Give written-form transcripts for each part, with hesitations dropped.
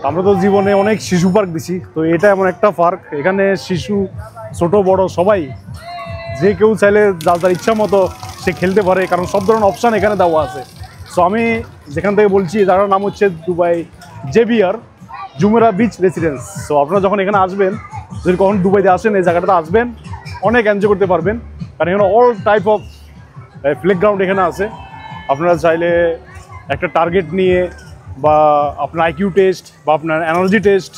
আমরা তো জীবনে অনেক শিশু পার্ক দিছি, তো এটা এমন একটা পার্ক, এখানে শিশু ছোট বড় সবাই যে কেউ চাইলে যার যার ইচ্ছা মতো সে খেলতে পারে, কারণ সব ধরনের অপশান এখানে দেওয়া আছে। সো আমি যেখান থেকে বলছি যার নাম হচ্ছে Dubai জেবিআর Jumeirah beach residence. So আপনারা যখন এখানে আসবেন, যদি কখন দুবাইতে আসেন এই জায়গাটাতে আসবেন, অনেক এনজয় করতে পারবেন, কারণ এখানে অল টাইপ অফ প্লেগ্রাউন্ড এখানে আছে। আপনারা চাইলে একটা টার্গেট নিয়ে বা আপনার আইকিউ টেস্ট বা আপনার energy test,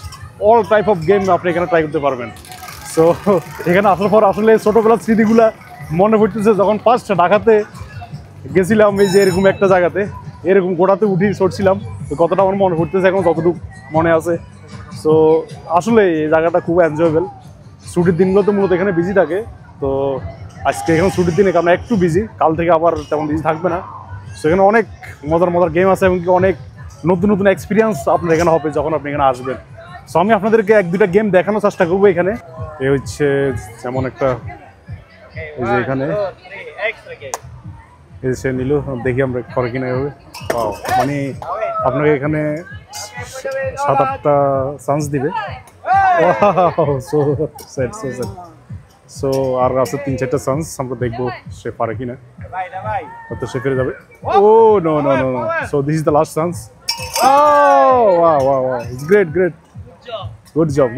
all type of game আপনি এখানে ট্রাই করতে পারবেন। সো এখানে আসার পর আসলে ছোটোবেলার স্মৃতিগুলা মনে পড়তেছে, যখন ফার্স্ট ঢাকাতে গেছিলাম এই যে এরকম একটা জায়গাতে, এরকম গোড়াতে উঠি চড়ছিলাম, তো কতটা আমার মনে পড়তেছে এখন যতটুকু মনে আছে। সো আসলে এই জায়গাটা খুব এনজয়েবল। ছুটির দিনগুলো তো মূলত এখানে বিজি থাকে, তো আজকে এখানে ছুটির দিনে কারণ একটু বিজি, কাল থেকে আবার তেমন বিজি থাকবে না। সেখানে অনেক মজার মজার গেম আছে এবং অনেক নতুন নতুন এক্সপিরিয়েন্স আপনার এখানে হবে যখন আপনি এখানে আসবেন। সো আমি আপনাদেরকে এক দুটা গেম দেখানোর চেষ্টা করবো এখানে। এ হচ্ছে যেমন একটা, এই যে এখানে এসে নিল, দেখি আমরা করে কিনা হবে। মানে আপনাকে এখানে 7-8টা চান্স দিবে। সো আর আছে 3-4টা চান্স, আমরা দেখবো সে পারে কিনা, হয়তো সে ফিরে যাবে। Oh no no no no, so this is the last chance. Oh wow wow wow, it's great, good job.